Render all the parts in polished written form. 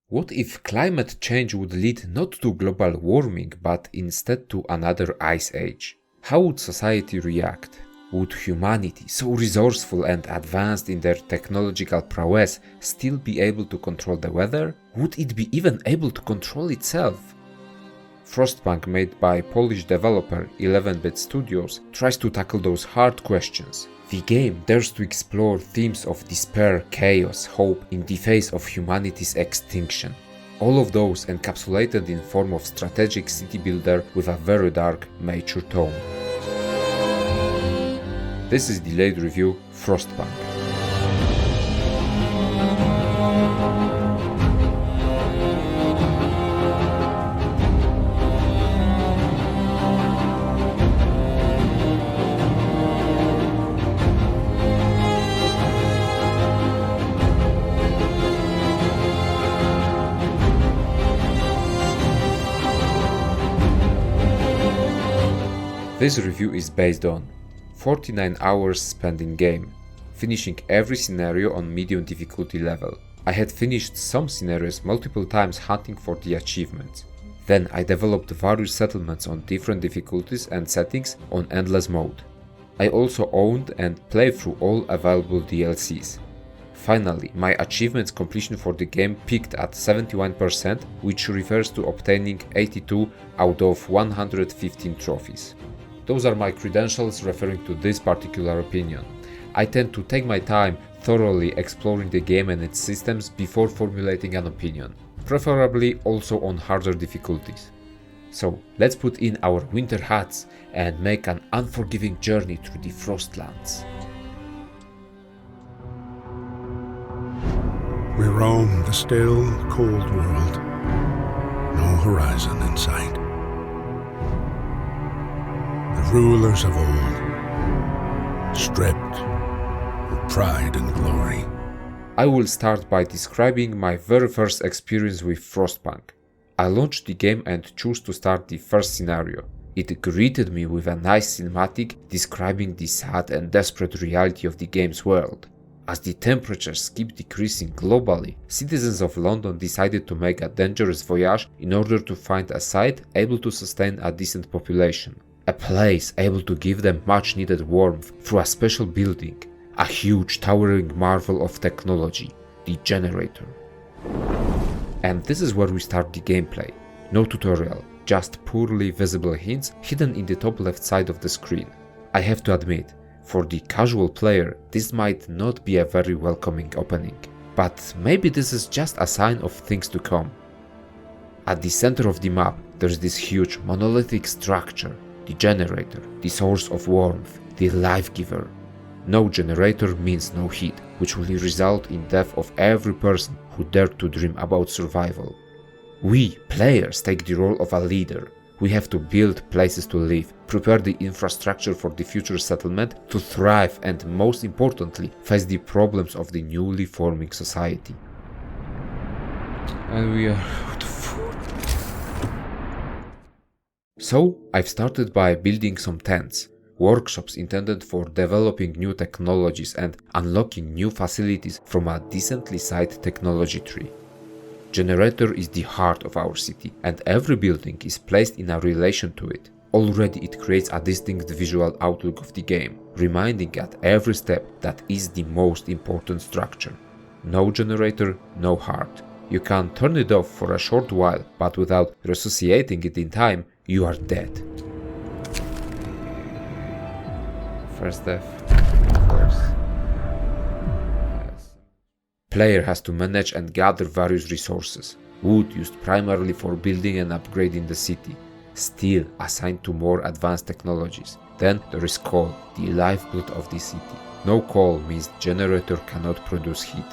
What if climate change would lead not to global warming but instead to another ice age? How would society react? Would humanity, so resourceful and advanced in their technological prowess, still be able to control the weather? Would it be even able to control itself? Frostpunk, made by Polish developer 11-bit Studios, tries to tackle those hard questions. The game dares to explore themes of despair, chaos, hope in the face of humanity's extinction. All of those encapsulated in form of strategic city builder with a very dark, mature tone. This is Delayed Review Frostpunk. This review is based on 49 hours spent in game, finishing every scenario on medium difficulty level. I had finished some scenarios multiple times hunting for the achievements. Then I developed various settlements on different difficulties and settings on endless mode. I also owned and played through all available DLCs. Finally, my achievements completion for the game peaked at 71%, which refers to obtaining 82 out of 115 trophies. Those are my credentials referring to this particular opinion. I tend to take my time thoroughly exploring the game and its systems before formulating an opinion, preferably also on harder difficulties. So let's put in our winter hats and make an unforgiving journey through the Frostlands. We roam the still, cold world, no horizon in sight. The rulers of old, stripped of pride and glory. I will start by describing my very first experience with Frostpunk. I launched the game and chose to start the first scenario. It greeted me with a nice cinematic describing the sad and desperate reality of the game's world. As the temperatures keep decreasing globally, citizens of London decided to make a dangerous voyage in order to find a site able to sustain a decent population. A place able to give them much needed warmth through a special building, a huge towering marvel of technology, the generator. And this is where we start the gameplay. No tutorial, just poorly visible hints hidden in the top left side of the screen. I have to admit, for the casual player, this might not be a very welcoming opening, but maybe this is just a sign of things to come. At the center of the map, there's this huge monolithic structure, the generator, the source of warmth, the life giver. No generator means no heat, which will result in death of every person who dared to dream about survival. We, players, take the role of a leader. We have to build places to live, prepare the infrastructure for the future settlement to thrive, and most importantly, face the problems of the newly forming society. And we are... So, I've started by building some tents, workshops intended for developing new technologies and unlocking new facilities from a decently sized technology tree. Generator is the heart of our city, and every building is placed in a relation to it. Already it creates a distinct visual outlook of the game, reminding at every step that is the most important structure. No generator, no heart. You can turn it off for a short while, but without resuscitating it in time, you are dead. First death, of course. Yes. Player has to manage and gather various resources. Wood used primarily for building and upgrading the city. Steel assigned to more advanced technologies. Then there is coal, the lifeblood of the city. No coal means generator cannot produce heat.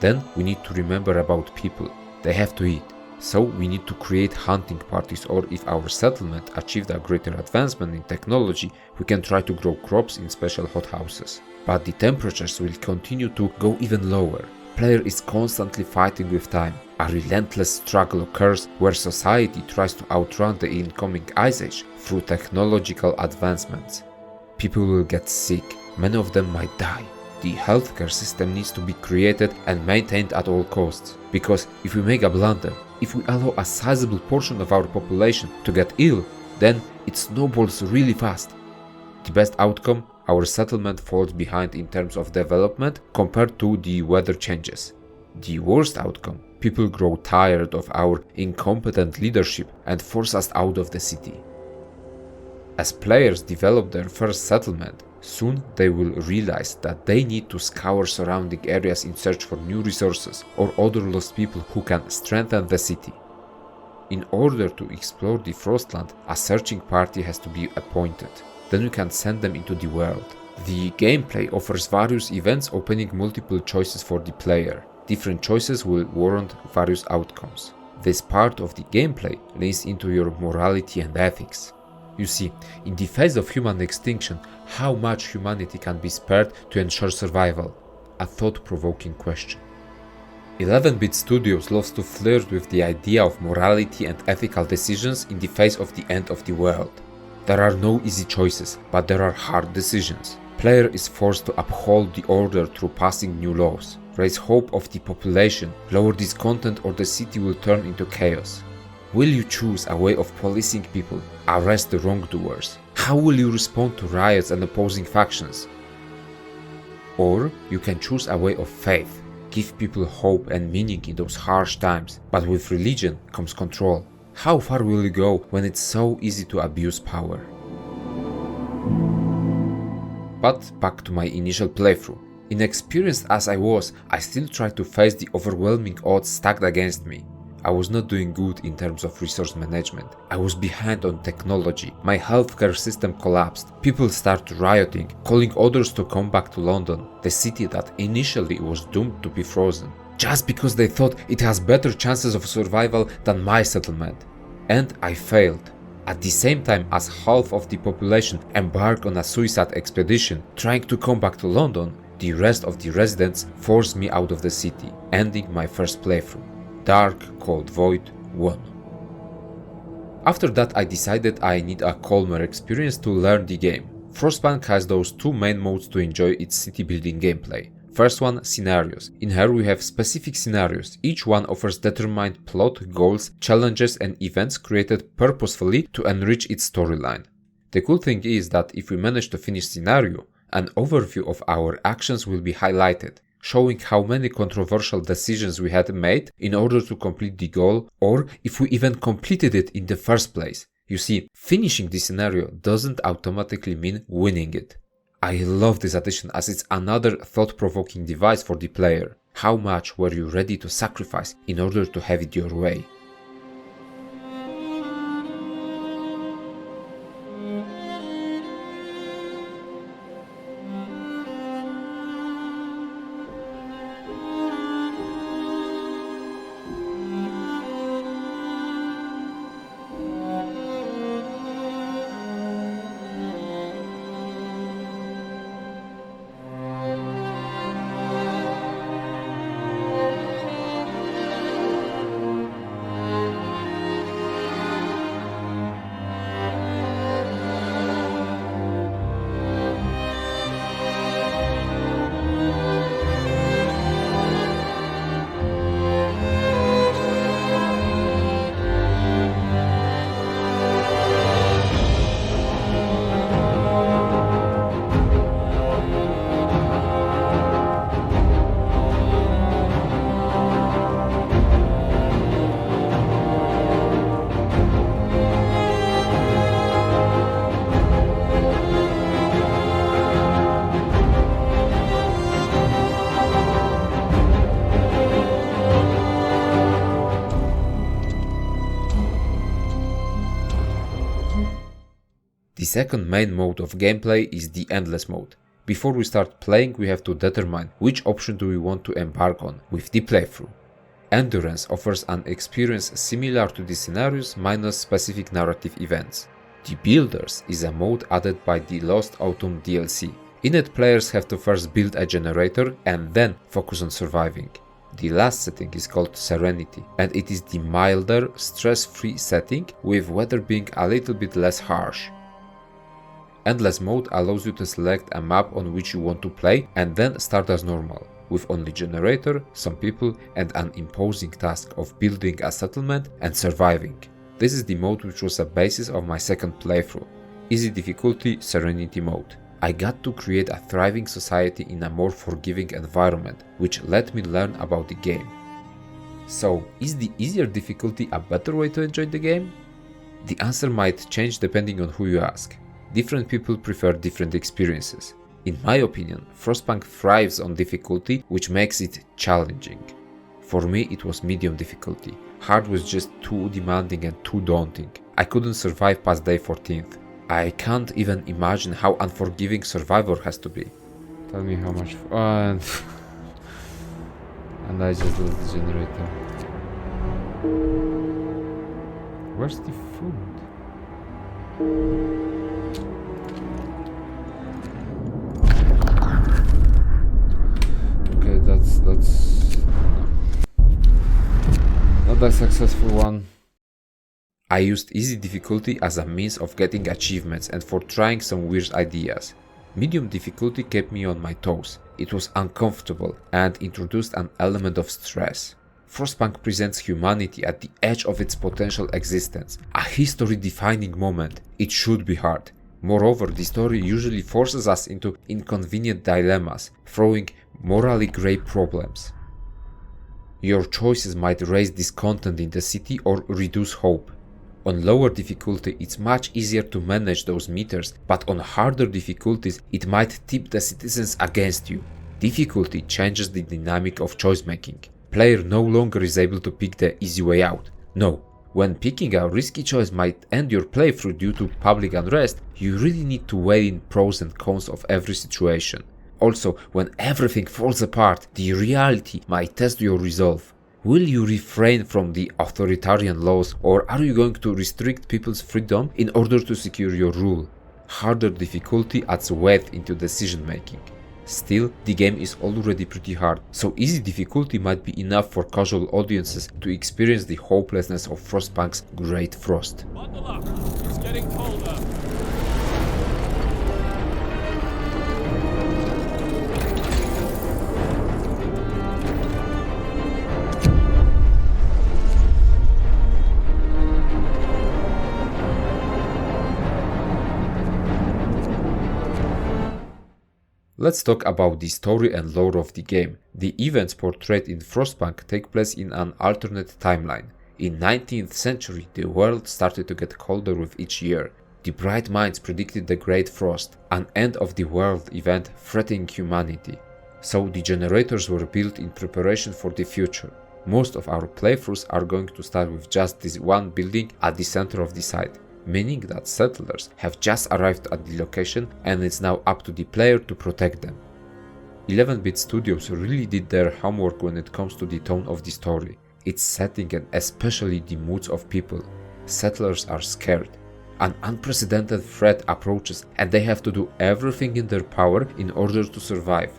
Then we need to remember about people. They have to eat. So we need to create hunting parties, or if our settlement achieved a greater advancement in technology, we can try to grow crops in special hothouses. But the temperatures will continue to go even lower. Player is constantly fighting with time. A relentless struggle occurs where society tries to outrun the incoming ice age through technological advancements. People will get sick, many of them might die. The healthcare system needs to be created and maintained at all costs, because if we make a blunder, if we allow a sizable portion of our population to get ill, then it snowballs really fast. The best outcome, our settlement falls behind in terms of development compared to the weather changes. The worst outcome, people grow tired of our incompetent leadership and force us out of the city. As players develop their first settlement, soon they will realize that they need to scour surrounding areas in search for new resources or other lost people who can strengthen the city. In order to explore the Frostland, a searching party has to be appointed. Then we can send them into the world. The gameplay offers various events opening multiple choices for the player. Different choices will warrant various outcomes. This part of the gameplay leans into your morality and ethics. You see, in the face of human extinction, how much humanity can be spared to ensure survival? A thought-provoking question. 11-bit studios loves to flirt with the idea of morality and ethical decisions in the face of the end of the world. There are no easy choices, but there are hard decisions. Player is forced to uphold the order through passing new laws, raise hope of the population, lower discontent, or the city will turn into chaos. Will you choose a way of policing people, arrest the wrongdoers? How will you respond to riots and opposing factions? Or you can choose a way of faith, give people hope and meaning in those harsh times, but with religion comes control. How far will you go when it's so easy to abuse power? But back to my initial playthrough. Inexperienced as I was, I still tried to face the overwhelming odds stacked against me. I was not doing good in terms of resource management. I was behind on technology. My healthcare system collapsed. People started rioting, calling others to come back to London, the city that initially was doomed to be frozen, just because they thought it has better chances of survival than my settlement. And I failed. At the same time as half of the population embarked on a suicide expedition trying to come back to London, the rest of the residents forced me out of the city, ending my first playthrough. Dark Cold Void 1. After that I decided I need a calmer experience to learn the game. Frostpunk has those two main modes to enjoy its city building gameplay. First one, scenarios. In here we have specific scenarios. Each one offers determined plot, goals, challenges and events created purposefully to enrich its storyline. The cool thing is that if we manage to finish scenario, an overview of our actions will be highlighted, showing how many controversial decisions we had made in order to complete the goal, or if we even completed it in the first place. You see, finishing the scenario doesn't automatically mean winning it. I love this addition as it's another thought-provoking device for the player. How much were you ready to sacrifice in order to have it your way? The second main mode of gameplay is the endless mode. Before we start playing, we have to determine which option do we want to embark on with the playthrough. Endurance offers an experience similar to the scenarios minus specific narrative events. The Builders is a mode added by the Lost Autumn DLC. In it, players have to first build a generator and then focus on surviving. The last setting is called Serenity, and it is the milder, stress-free setting, with weather being a little bit less harsh. Endless mode allows you to select a map on which you want to play and then start as normal, with only generator, some people, and an imposing task of building a settlement and surviving. This is the mode which was the basis of my second playthrough. Easy difficulty, Serenity mode. I got to create a thriving society in a more forgiving environment, which let me learn about the game. So, is the easier difficulty a better way to enjoy the game? The answer might change depending on who you ask. Different people prefer different experiences. In my opinion, Frostpunk thrives on difficulty, which makes it challenging. For me, it was medium difficulty. Hard was just too demanding and too daunting. I couldn't survive past day 14th. I can't even imagine how unforgiving Survivor has to be. Tell me how much... and I just built the generator. Where's the food? Okay, that's not a successful one. I used easy difficulty as a means of getting achievements and for trying some weird ideas. Medium difficulty kept me on my toes. It was uncomfortable and introduced an element of stress. Frostpunk presents humanity at the edge of its potential existence, a history-defining moment. It should be hard. Moreover, the story usually forces us into inconvenient dilemmas, throwing morally grey problems. Your choices might raise discontent in the city or reduce hope. On lower difficulty, it's much easier to manage those meters, but on harder difficulties, it might tip the citizens against you. Difficulty changes the dynamic of choice making. Player no longer is able to pick the easy way out. No, when picking a risky choice might end your playthrough due to public unrest, you really need to weigh in pros and cons of every situation. Also, when everything falls apart, the reality might test your resolve. Will you refrain from the authoritarian laws, or are you going to restrict people's freedom in order to secure your rule? Harder difficulty adds weight into decision making. Still, the game is already pretty hard, so easy difficulty might be enough for casual audiences to experience the hopelessness of Frostpunk's Great Frost. Bundle up. It's getting colder. Let's talk about the story and lore of the game. The events portrayed in Frostpunk take place in an alternate timeline. In 19th century, the world started to get colder with each year. The bright minds predicted the Great Frost, an end of the world event threatening humanity. So the generators were built in preparation for the future. Most of our playthroughs are going to start with just this one building at the center of the site, meaning that settlers have just arrived at the location and it's now up to the player to protect them. 11-bit studios really did their homework when it comes to the tone of the story, its setting and especially the moods of people. Settlers are scared. An unprecedented threat approaches and they have to do everything in their power in order to survive.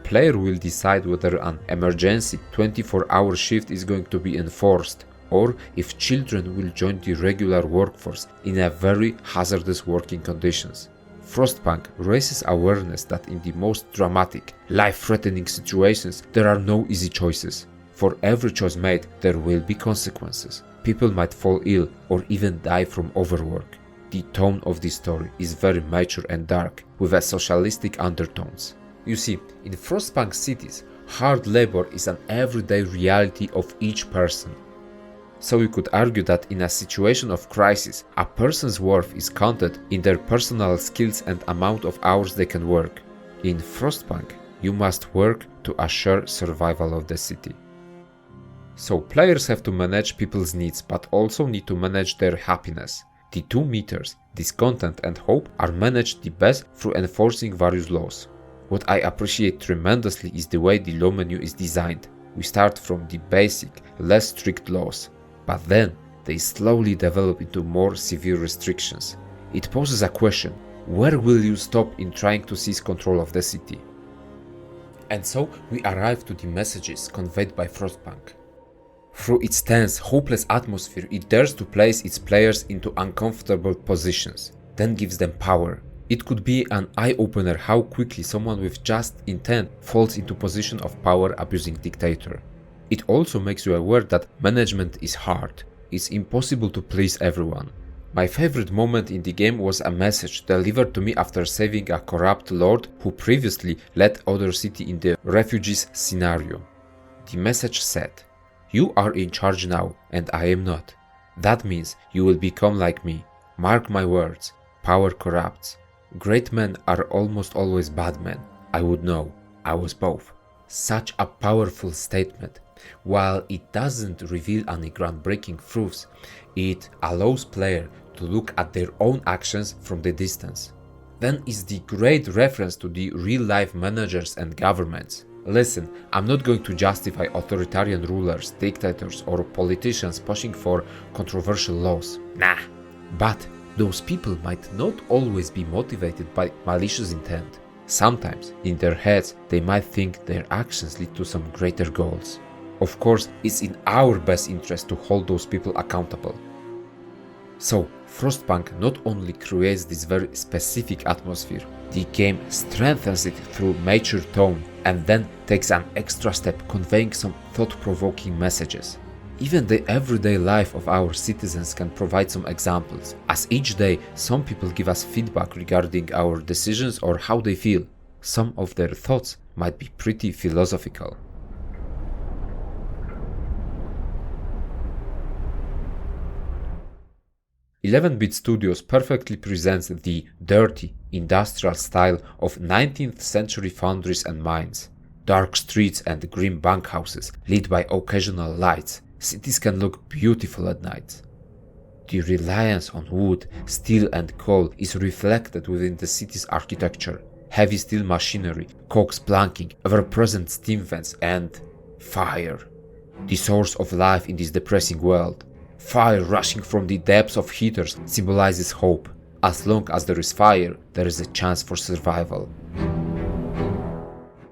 Player will decide whether an emergency 24-hour shift is going to be enforced, or if children will join the regular workforce in a very hazardous working conditions. Frostpunk raises awareness that in the most dramatic, life-threatening situations, there are no easy choices. For every choice made, there will be consequences. People might fall ill or even die from overwork. The tone of this story is very mature and dark, with a socialistic undertones. You see, in Frostpunk cities, hard labor is an everyday reality of each person. So you could argue that in a situation of crisis, a person's worth is counted in their personal skills and amount of hours they can work. In Frostpunk, you must work to assure survival of the city. So players have to manage people's needs, but also need to manage their happiness. The two meters, discontent and hope, are managed the best through enforcing various laws. What I appreciate tremendously is the way the law menu is designed. We start from the basic, less strict laws, but then they slowly develop into more severe restrictions. It poses a question: where will you stop in trying to seize control of the city? And so we arrive to the messages conveyed by Frostpunk. Through its tense, hopeless atmosphere, it dares to place its players into uncomfortable positions, then gives them power. It could be an eye-opener how quickly someone with just intent falls into position of power-abusing dictator. It also makes you aware that management is hard. It's impossible to please everyone. My favorite moment in the game was a message delivered to me after saving a corrupt lord who previously led other city in the refugees scenario. The message said, "You are in charge now and I am not. That means you will become like me. Mark my words, power corrupts. Great men are almost always bad men. I would know. I was both." Such a powerful statement. While it doesn't reveal any groundbreaking truths, it allows players to look at their own actions from the distance. Then is the great reference to the real-life managers and governments. Listen, I'm not going to justify authoritarian rulers, dictators, or politicians pushing for controversial laws. Nah. But those people might not always be motivated by malicious intent. Sometimes, in their heads, they might think their actions lead to some greater goals. Of course, it's in our best interest to hold those people accountable. So, Frostpunk not only creates this very specific atmosphere, the game strengthens it through mature tone and then takes an extra step conveying some thought-provoking messages. Even the everyday life of our citizens can provide some examples, as each day some people give us feedback regarding our decisions or how they feel. Some of their thoughts might be pretty philosophical. 11-bit Studios perfectly presents the dirty, industrial style of 19th century foundries and mines. Dark streets and grim bunkhouses lit by occasional lights, cities can look beautiful at night. The reliance on wood, steel and coal is reflected within the city's architecture. Heavy steel machinery, cox planking, ever-present steam vents and fire. The source of life in this depressing world. Fire rushing from the depths of heaters symbolizes hope. As long as there is fire, there is a chance for survival.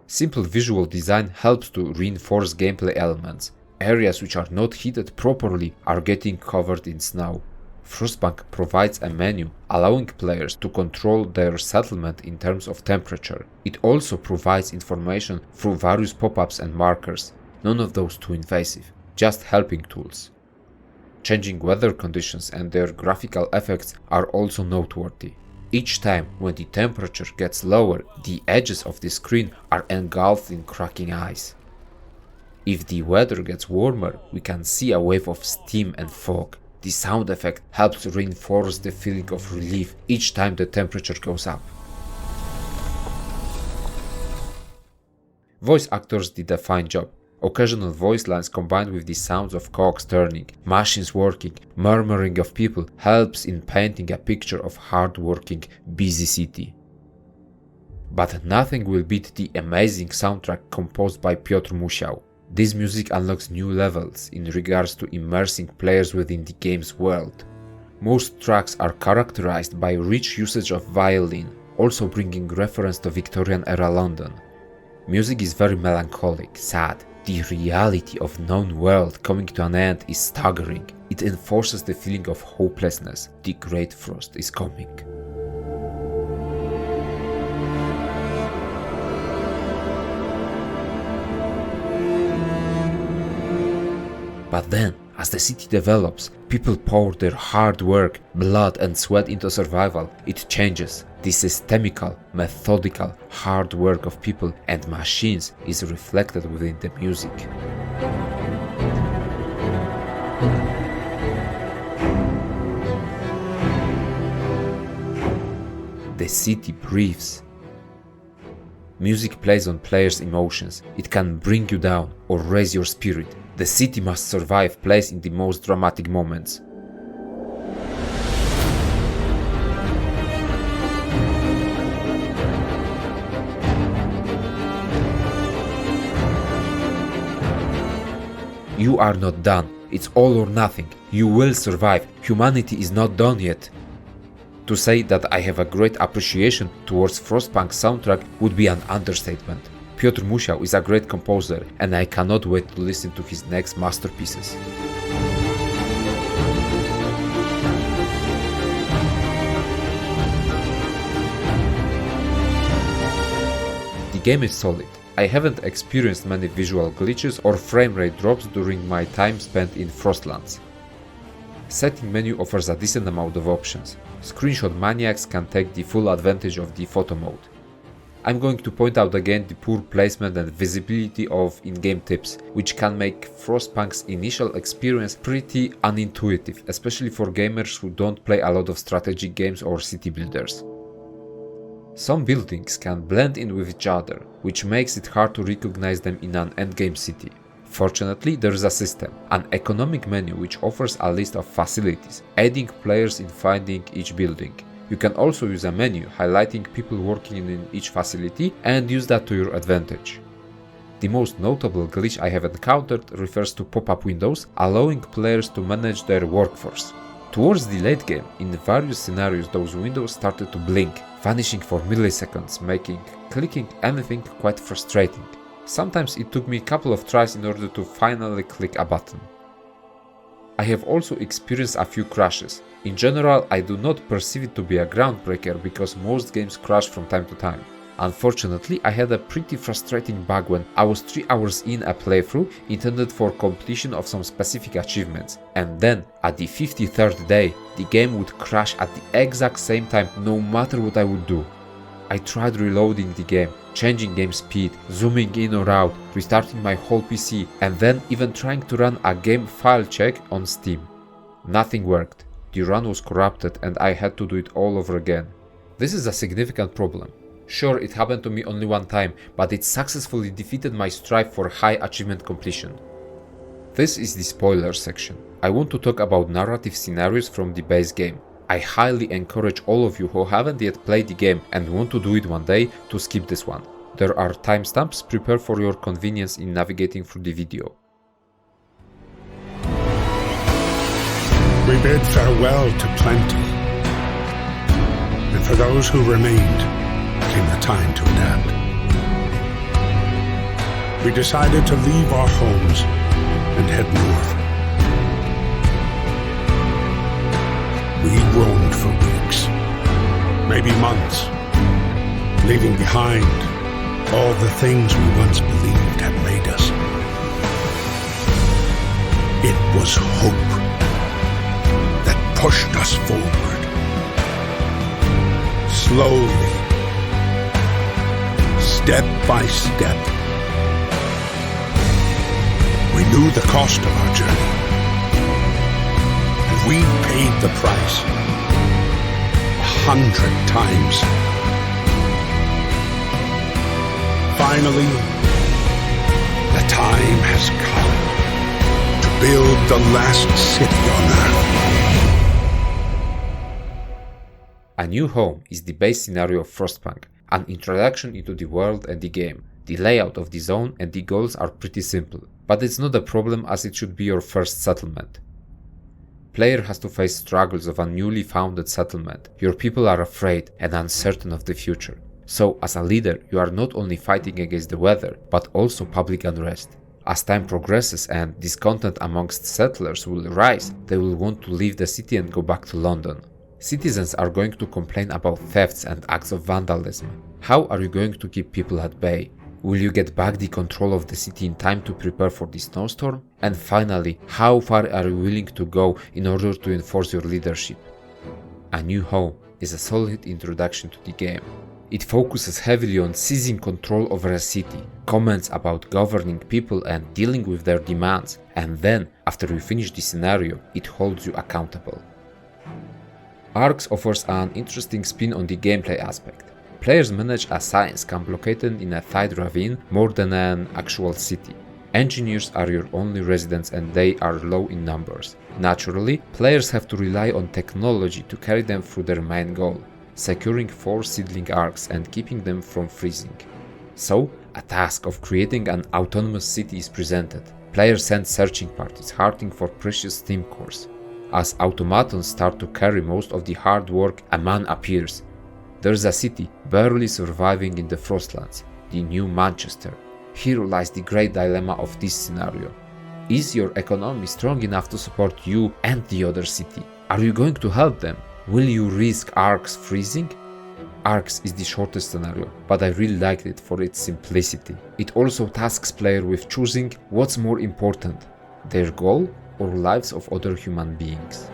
Simple visual design helps to reinforce gameplay elements. Areas which are not heated properly are getting covered in snow. Frostpunk provides a menu allowing players to control their settlement in terms of temperature. It also provides information through various pop-ups and markers. None of those too invasive, just helping tools. Changing weather conditions and their graphical effects are also noteworthy. Each time when the temperature gets lower, the edges of the screen are engulfed in cracking ice. If the weather gets warmer, we can see a wave of steam and fog. The sound effect helps reinforce the feeling of relief each time the temperature goes up. Voice actors did a fine job. Occasional voice lines combined with the sounds of cogs turning, machines working, murmuring of people helps in painting a picture of hard-working, busy city. But nothing will beat the amazing soundtrack composed by Piotr Musiał. This music unlocks new levels in regards to immersing players within the game's world. Most tracks are characterized by rich usage of violin, also bringing reference to Victorian-era London. Music is very melancholic, sad. The reality of known world coming to an end is staggering. It enforces the feeling of hopelessness. The Great Frost is coming. But then, as the city develops, people pour their hard work, blood and sweat into survival. It changes. The systemical, methodical, hard work of people and machines is reflected within the music. The city breathes. Music plays on players' emotions. It can bring you down or raise your spirit. The city must survive plays in the most dramatic moments. You are not done. It's all or nothing. You will survive. Humanity is not done yet. To say that I have a great appreciation towards Frostpunk's soundtrack would be an understatement. Piotr Musiał is a great composer and I cannot wait to listen to his next masterpieces. game is solid. I haven't experienced many visual glitches or frame rate drops during my time spent in Frostlands. Setting menu offers a decent amount of options. Screenshot maniacs can take the full advantage of the photo mode. I'm going to point out again the poor placement and visibility of in-game tips, which can make Frostpunk's initial experience pretty unintuitive, especially for gamers who don't play a lot of strategic games or city builders. Some buildings can blend in with each other, which makes it hard to recognize them in an endgame city. Fortunately, there is a system, an economic menu which offers a list of facilities, aiding players in finding each building. You can also use a menu highlighting people working in each facility and use that to your advantage. The most notable glitch I have encountered refers to pop-up windows, allowing players to manage their workforce. Towards the late game, in various scenarios those windows started to blink, vanishing for milliseconds, making clicking anything quite frustrating. Sometimes it took me a couple of tries in order to finally click a button. I have also experienced a few crashes. In general, I do not perceive it to be a groundbreaker because most games crash from time to time. Unfortunately, I had a pretty frustrating bug when I was 3 hours in a playthrough intended for completion of some specific achievements, and then, at the 53rd day, the game would crash at the exact same time no matter what I would do. I tried reloading the game, changing game speed, zooming in or out, restarting my whole PC, and then even trying to run a game file check on Steam. Nothing worked. The run was corrupted and I had to do it all over again. This is a significant problem. Sure, it happened to me only one time, but it successfully defeated my strive for high achievement completion. This is the spoiler section. I want to talk about narrative scenarios from the base game. I highly encourage all of you who haven't yet played the game and want to do it one day to skip this one. There are timestamps prepared for your convenience in navigating through the video. We bid farewell to plenty, and for those who remained came the time to adapt. We decided to leave our homes and head north. We roamed for weeks, maybe months, leaving behind all the things we once believed had made us. It was hope that pushed us forward. Slowly, step by step, we knew the cost of our journey. We paid the price 100 times. Finally, the time has come to build the last city on Earth. A New Home is the base scenario of Frostpunk, an introduction into the world and the game. The layout of the zone and the goals are pretty simple, but it's not a problem as it should be your first settlement. Player has to face struggles of a newly founded settlement. Your people are afraid and uncertain of the future. So, as a leader, you are not only fighting against the weather, but also public unrest. As time progresses and discontent amongst settlers will rise, they will want to leave the city and go back to London. Citizens are going to complain about thefts and acts of vandalism. How are you going to keep people at bay? Will you get back the control of the city in time to prepare for the snowstorm? And finally, how far are you willing to go in order to enforce your leadership? A New Home is a solid introduction to the game. It focuses heavily on seizing control over a city, comments about governing people and dealing with their demands, and then, after you finish the scenario, it holds you accountable. Arcs offers an interesting spin on the gameplay aspect. Players manage a science camp located in a tide ravine more than an actual city. Engineers are your only residents and they are low in numbers. Naturally, players have to rely on technology to carry them through their main goal, securing 4 seedling arcs and keeping them from freezing. So, a task of creating an autonomous city is presented. Players send searching parties hunting for precious steam cores. As automatons start to carry most of the hard work, a man appears. There's a city barely surviving in the Frostlands, the New Manchester. Here lies the great dilemma of this scenario. Is your economy strong enough to support you and the other city? Are you going to help them? Will you risk arcs freezing? Arcs is the shortest scenario, but I really liked it for its simplicity. It also tasks player with choosing what's more important, their goal or lives of other human beings.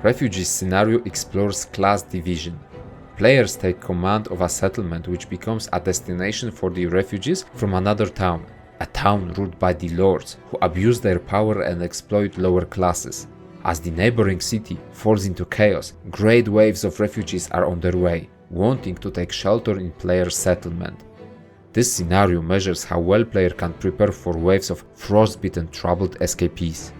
Refugees scenario explores class division. Players take command of a settlement which becomes a destination for the refugees from another town, a town ruled by the lords who abuse their power and exploit lower classes. As the neighboring city falls into chaos, great waves of refugees are on their way, wanting to take shelter in players' settlement. This scenario measures how well player can prepare for waves of frostbitten troubled escapees.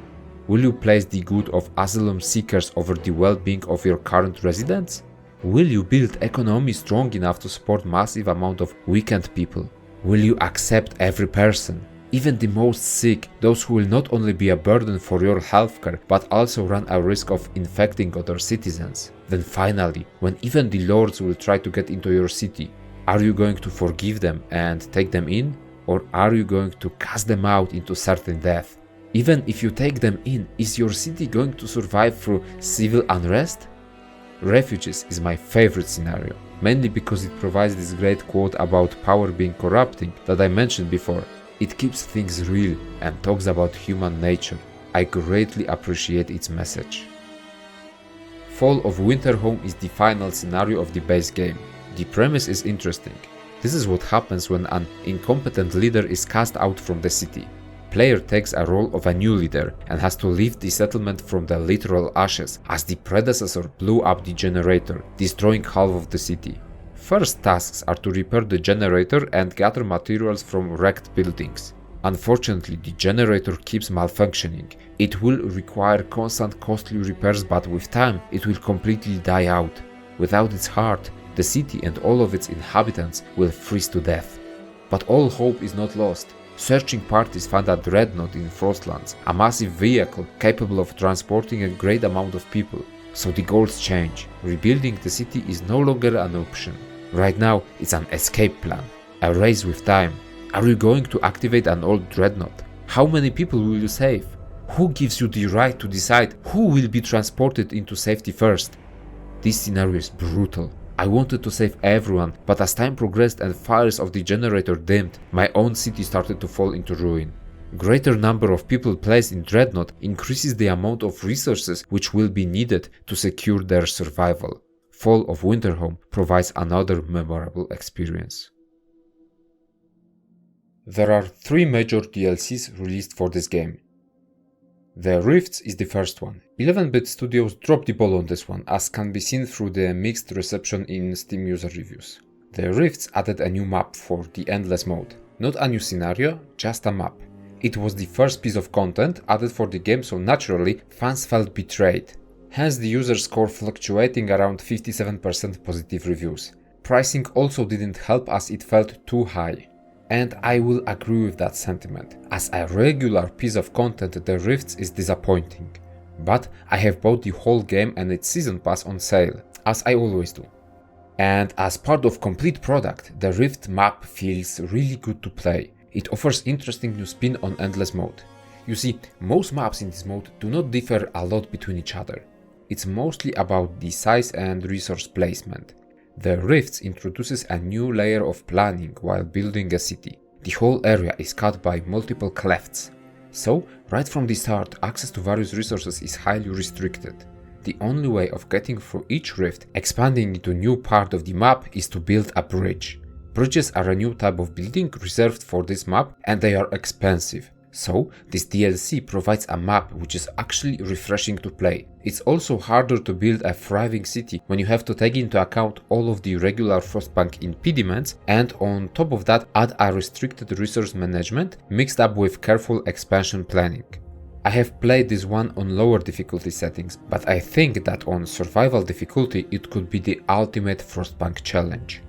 Will you place the good of asylum seekers over the well-being of your current residents? Will you build economy strong enough to support massive amount of weakened people? Will you accept every person, even the most sick, those who will not only be a burden for your healthcare but also run a risk of infecting other citizens? Then finally, when even the lords will try to get into your city, are you going to forgive them and take them in? Or are you going to cast them out into certain death? Even if you take them in, is your city going to survive through civil unrest? Refugees is my favorite scenario, mainly because it provides this great quote about power being corrupting that I mentioned before. It keeps things real and talks about human nature. I greatly appreciate its message. Fall of Winterhome is the final scenario of the base game. The premise is interesting. This is what happens when an incompetent leader is cast out from the city. Player takes a role of a new leader and has to leave the settlement from the literal ashes as the predecessor blew up the generator, destroying half of the city. First tasks are to repair the generator and gather materials from wrecked buildings. Unfortunately, the generator keeps malfunctioning. It will require constant costly repairs, but with time it will completely die out. Without its heart, the city and all of its inhabitants will freeze to death. But all hope is not lost. Searching parties find a dreadnought in Frostlands, a massive vehicle capable of transporting a great amount of people. So the goals change. Rebuilding the city is no longer an option. Right now, it's an escape plan, a race with time. Are you going to activate an old dreadnought? How many people will you save? Who gives you the right to decide who will be transported into safety first? This scenario is brutal. I wanted to save everyone, but as time progressed and fires of the generator dimmed, my own city started to fall into ruin. Greater number of people placed in Dreadnought increases the amount of resources which will be needed to secure their survival. Fall of Winterhome provides another memorable experience. There are 3 major DLCs released for this game. The Rifts is the first one. 11-bit studios dropped the ball on this one, as can be seen through the mixed reception in Steam user reviews. The Rifts added a new map for the Endless mode. Not a new scenario, just a map. It was the first piece of content added for the game, so naturally fans felt betrayed. Hence the user score fluctuating around 57% positive reviews. Pricing also didn't help as it felt too high. And I will agree with that sentiment. As a regular piece of content, the Rifts is disappointing. But I have bought the whole game and its season pass on sale, as I always do. And as part of complete product, the Rift map feels really good to play. It offers interesting new spin on Endless mode. You see, most maps in this mode do not differ a lot between each other. It's mostly about the size and resource placement. The Rifts introduces a new layer of planning while building a city. The whole area is cut by multiple clefts. So, right from the start, access to various resources is highly restricted. The only way of getting through each rift, expanding into a new part of the map, is to build a bridge. Bridges are a new type of building reserved for this map, and they are expensive. So, this DLC provides a map which is actually refreshing to play. It's also harder to build a thriving city when you have to take into account all of the regular Frostpunk impediments, and on top of that add a restricted resource management mixed up with careful expansion planning. I have played this one on lower difficulty settings, but I think that on survival difficulty it could be the ultimate Frostpunk challenge.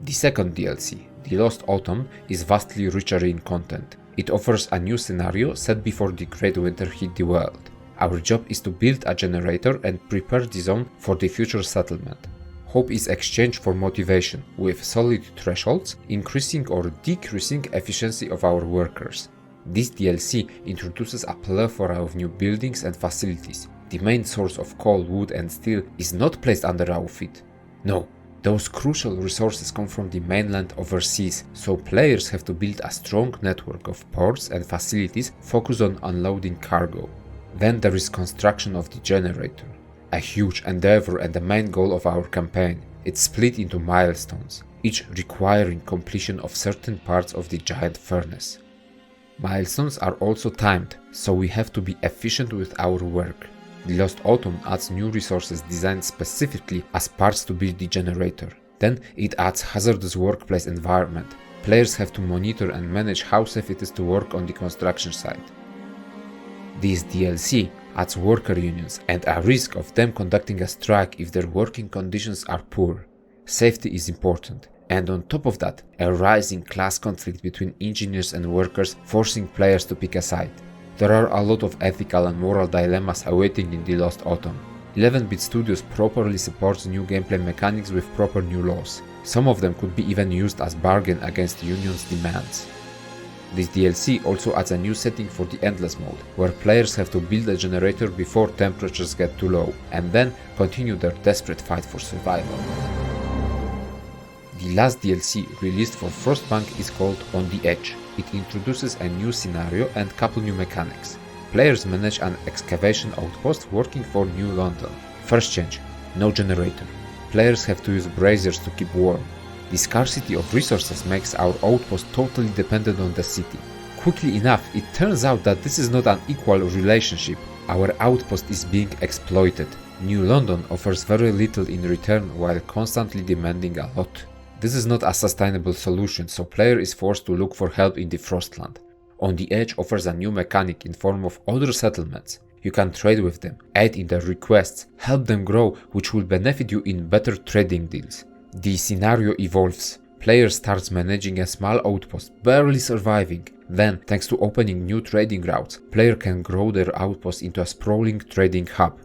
The second DLC, The Lost Autumn, is vastly richer in content. It offers a new scenario set before the Great Winter hit the world. Our job is to build a generator and prepare the zone for the future settlement. Hope is exchanged for motivation, with solid thresholds, increasing or decreasing efficiency of our workers. This DLC introduces a plethora of new buildings and facilities. The main source of coal, wood and steel is not placed under our feet. No, those crucial resources come from the mainland overseas, so players have to build a strong network of ports and facilities focused on unloading cargo. Then there is construction of the generator, a huge endeavor and the main goal of our campaign. It's split into milestones, each requiring completion of certain parts of the giant furnace. Milestones are also timed, so we have to be efficient with our work. The Lost Autumn adds new resources designed specifically as parts to build the generator. Then it adds hazardous workplace environment. Players have to monitor and manage how safe it is to work on the construction site. This DLC adds worker unions and a risk of them conducting a strike if their working conditions are poor. Safety is important, and on top of that, a rising class conflict between engineers and workers forcing players to pick a side. There are a lot of ethical and moral dilemmas awaiting in the Lost Autumn. 11-bit Studios properly supports new gameplay mechanics with proper new laws. Some of them could be even used as bargain against Union's demands. This DLC also adds a new setting for the Endless mode, where players have to build a generator before temperatures get too low, and then continue their desperate fight for survival. The last DLC released for Frostpunk is called On the Edge. It introduces a new scenario and couple new mechanics. Players manage an excavation outpost working for New London. First change, no generator. Players have to use braziers to keep warm. The scarcity of resources makes our outpost totally dependent on the city. Quickly enough, it turns out that this is not an equal relationship. Our outpost is being exploited. New London offers very little in return while constantly demanding a lot. This is not a sustainable solution, so player is forced to look for help in the Frostland. On the Edge offers a new mechanic in form of other settlements. You can trade with them, aid in their requests, help them grow, which will benefit you in better trading deals. The scenario evolves. Player starts managing a small outpost, barely surviving. Then, thanks to opening new trading routes, player can grow their outpost into a sprawling trading hub.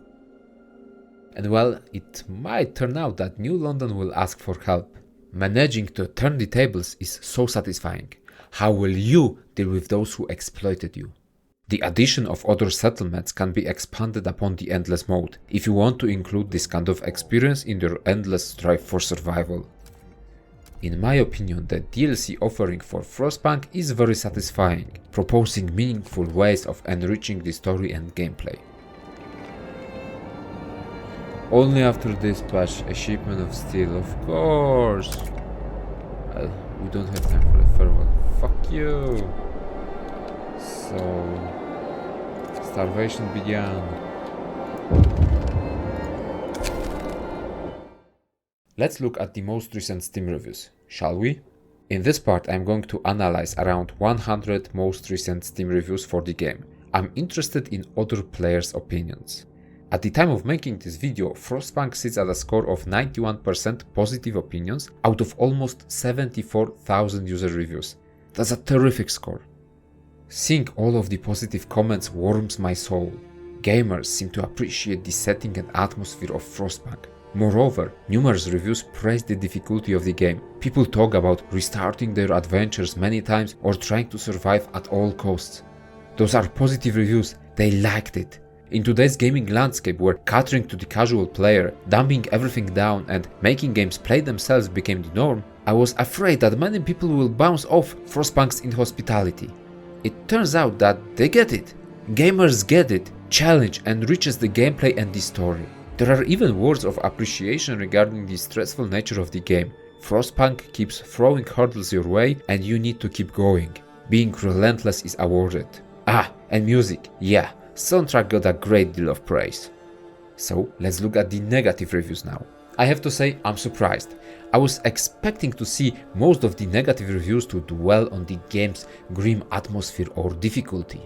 And well, it might turn out that New London will ask for help. Managing to turn the tables is so satisfying. How will you deal with those who exploited you? The addition of other settlements can be expanded upon the Endless mode, if you want to include this kind of experience in your endless strive for survival. In my opinion, the DLC offering for Frostpunk is very satisfying, proposing meaningful ways of enriching the story and gameplay. Only after this patch, a shipment of steel, of course. Well, we don't have time for a farewell. Fuck you. So, starvation began. Let's look at the most recent Steam reviews, shall we? In this part, I'm going to analyze around 100 most recent Steam reviews for the game. I'm interested in other players' opinions. At the time of making this video, Frostpunk sits at a score of 91% positive opinions out of almost 74,000 user reviews. That's a terrific score. Seeing all of the positive comments warms my soul. Gamers seem to appreciate the setting and atmosphere of Frostpunk. Moreover, numerous reviews praise the difficulty of the game. People talk about restarting their adventures many times or trying to survive at all costs. Those are positive reviews, they liked it. In today's gaming landscape where catering to the casual player, dumbing everything down and making games play themselves became the norm, I was afraid that many people will bounce off Frostpunk's inhospitality. It turns out that they get it. Gamers get it. Challenge enriches the gameplay and the story. There are even words of appreciation regarding the stressful nature of the game. Frostpunk keeps throwing hurdles your way and you need to keep going. Being relentless is awarded. Ah, and music, yeah. Soundtrack got a great deal of praise. So let's look at the negative reviews now. I have to say I'm surprised. I was expecting to see most of the negative reviews to dwell on the game's grim atmosphere or difficulty.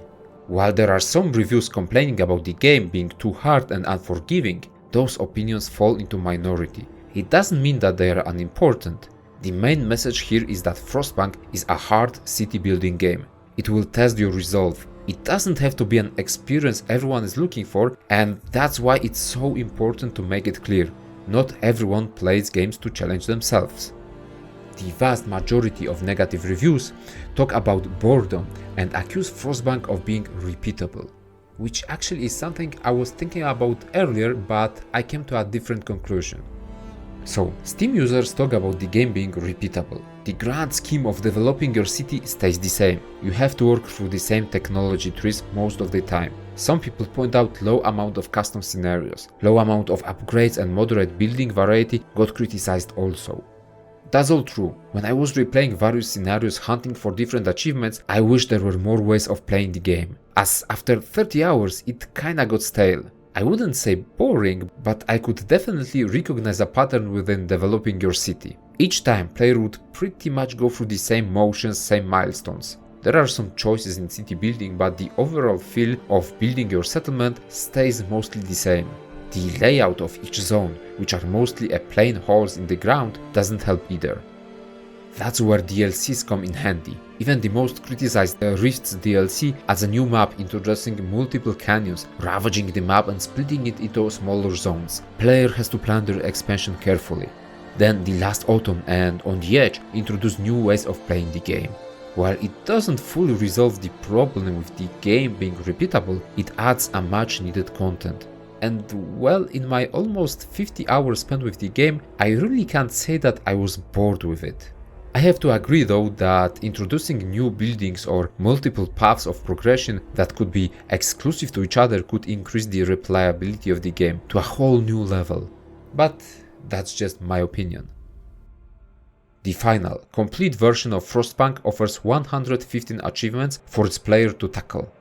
While there are some reviews complaining about the game being too hard and unforgiving, those opinions fall into minority. It doesn't mean that they are unimportant. The main message here is that Frostpunk is a hard city building game. It will test your resolve. It doesn't have to be an experience everyone is looking for, and that's why it's so important to make it clear. Not everyone plays games to challenge themselves. The vast majority of negative reviews talk about boredom and accuse Frostpunk of being repeatable. which actually is something I was thinking about earlier, but I came to a different conclusion. So, Steam users talk about the game being repeatable. The grand scheme of developing your city stays the same. You have to work through the same technology trees most of the time. Some people point out low amount of custom scenarios, low amount of upgrades and moderate building variety got criticized also. That's all true. When I was replaying various scenarios hunting for different achievements, I wish there were more ways of playing the game, as after 30 hours it kinda got stale. I wouldn't say boring, but I could definitely recognize a pattern within developing your city. Each time, player would pretty much go through the same motions, same milestones. There are some choices in city building, but the overall feel of building your settlement stays mostly the same. The layout of each zone, which are mostly plain holes in the ground, doesn't help either. That's where DLCs come in handy. Even the most criticized Rifts DLC adds a new map introducing multiple canyons, ravaging the map and splitting it into smaller zones. Player has to plan their expansion carefully. Then the Last Autumn and On the Edge introduce new ways of playing the game. While it doesn't fully resolve the problem with the game being repeatable, it adds a much needed content. And well, in my almost 50 hours spent with the game, I really can't say that I was bored with it. I have to agree though that introducing new buildings or multiple paths of progression that could be exclusive to each other could increase the replayability of the game to a whole new level. But that's just my opinion. The final, complete version of Frostpunk offers 115 achievements for its player to tackle.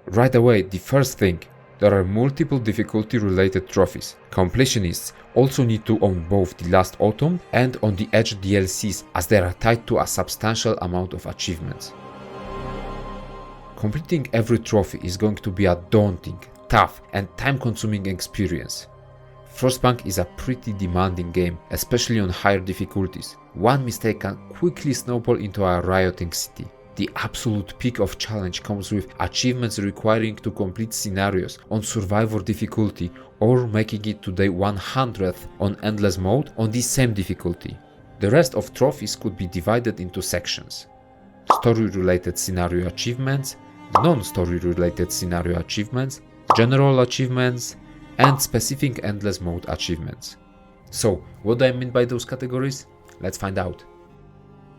Right away, the first thing, there are multiple difficulty related trophies. Completionists also need to own both the Last Autumn and On the Edge DLCs, as they are tied to a substantial amount of achievements. Completing every trophy is going to be a daunting, tough and time-consuming experience. Frostpunk is a pretty demanding game, especially on higher difficulties. One mistake can quickly snowball into a rioting city. The absolute peak of challenge comes with achievements requiring to complete scenarios on survivor difficulty or making it to day 100th on endless mode on the same difficulty. The rest of trophies could be divided into sections: story related scenario achievements, non-story related scenario achievements, general achievements, and specific endless mode achievements. So, what do I mean by those categories? Let's find out.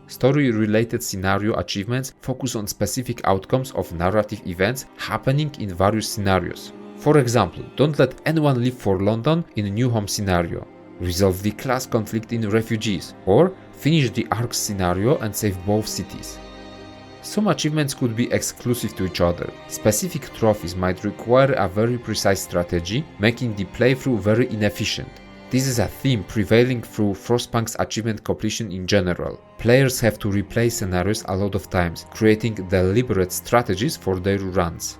Story-related scenario achievements focus on specific outcomes of narrative events happening in various scenarios. For example, don't let anyone leave for London in a new home scenario, resolve the class conflict in refugees, or finish the Ark scenario and save both cities. Some achievements could be exclusive to each other. Specific trophies might require a very precise strategy, making the playthrough very inefficient. This is a theme prevailing through Frostpunk's achievement completion in general. Players have to replay scenarios a lot of times, creating deliberate strategies for their runs.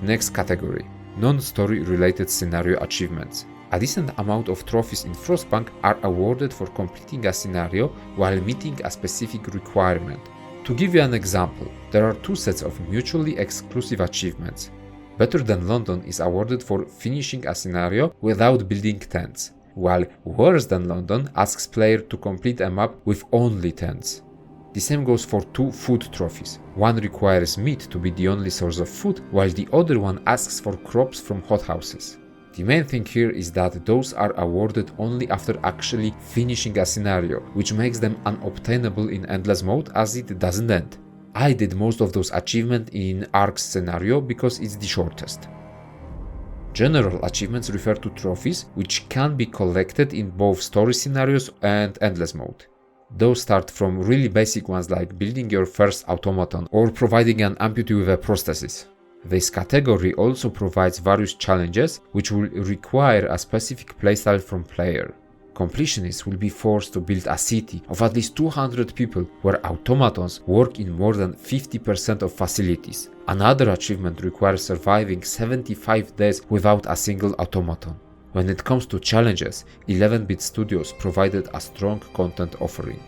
Next category: non-story related scenario achievements. A decent amount of trophies in Frostpunk are awarded for completing a scenario while meeting a specific requirement. To give you an example, there are two sets of mutually exclusive achievements. Better Than London is awarded for finishing a scenario without building tents, while Worse Than London asks player to complete a map with only tents. The same goes for two food trophies. One requires meat to be the only source of food, while the other one asks for crops from hothouses. The main thing here is that those are awarded only after actually finishing a scenario, which makes them unobtainable in endless mode as it doesn't end. I did most of those achievements in Ark's scenario because it's the shortest. General achievements refer to trophies which can be collected in both story scenarios and endless mode. Those start from really basic ones like building your first automaton or providing an amputee with a prosthesis. This category also provides various challenges which will require a specific playstyle from player. Completionists will be forced to build a city of at least 200 people where automatons work in more than 50% of facilities. Another achievement requires surviving 75 days without a single automaton. When it comes to challenges, 11-bit studios provided a strong content offering.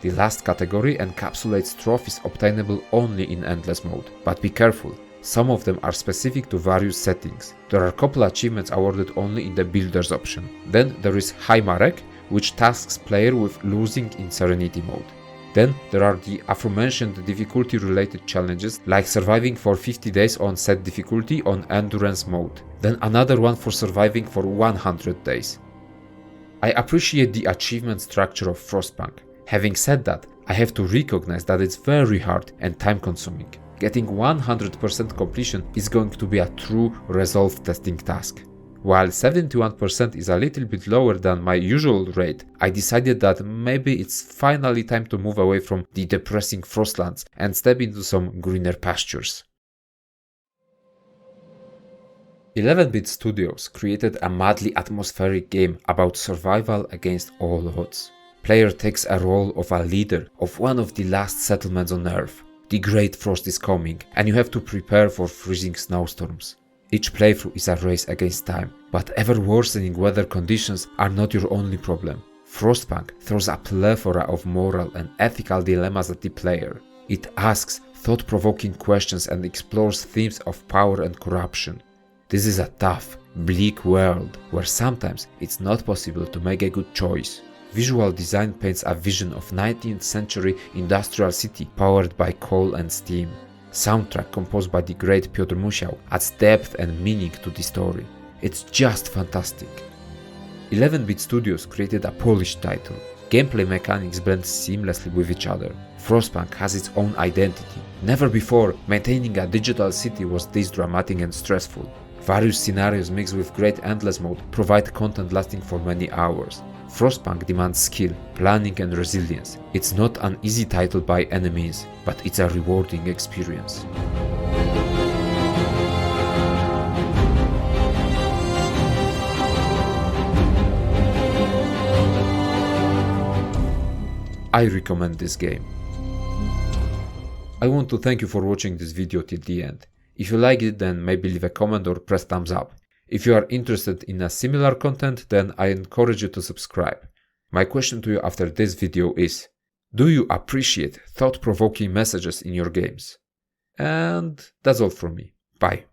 The last category encapsulates trophies obtainable only in endless mode, but be careful. Some of them are specific to various settings. There are a couple achievements awarded only in the Builders option. Then there is High Marek, which tasks player with losing in Serenity mode. Then there are the aforementioned difficulty related challenges like surviving for 50 days on set difficulty on endurance mode, then another one for surviving for 100 days. I appreciate the achievement structure of Frostpunk. Having said that, I have to recognize that it's very hard and time consuming. Getting 100% completion is going to be a true resolve testing task. While 71% is a little bit lower than my usual rate, I decided that maybe it's finally time to move away from the depressing Frostlands and step into some greener pastures. 11-bit Studios created a madly atmospheric game about survival against all odds. Player takes a role of a leader of one of the last settlements on Earth. The Great Frost is coming, and you have to prepare for freezing snowstorms. Each playthrough is a race against time, but ever-worsening weather conditions are not your only problem. Frostpunk throws a plethora of moral and ethical dilemmas at the player. It asks thought-provoking questions and explores themes of power and corruption. This is a tough, bleak world where sometimes it's not possible to make a good choice. Visual design paints a vision of 19th century industrial city powered by coal and steam. Soundtrack composed by the great Piotr Musiał adds depth and meaning to the story. It's just fantastic. 11-bit Studios created a polished title. Gameplay mechanics blend seamlessly with each other. Frostpunk has its own identity. Never before, maintaining a digital city was this dramatic and stressful. Various scenarios mixed with great endless mode provide content lasting for many hours. Frostpunk demands skill, planning and resilience. It's not an easy title by any means, but it's a rewarding experience. I recommend this game. I want to thank you for watching this video till the end. If you liked it, then maybe leave a comment or press thumbs up. If you are interested in a similar content, then I encourage you to subscribe. My question to you after this video is: do you appreciate thought-provoking messages in your games? And that's all from me. Bye.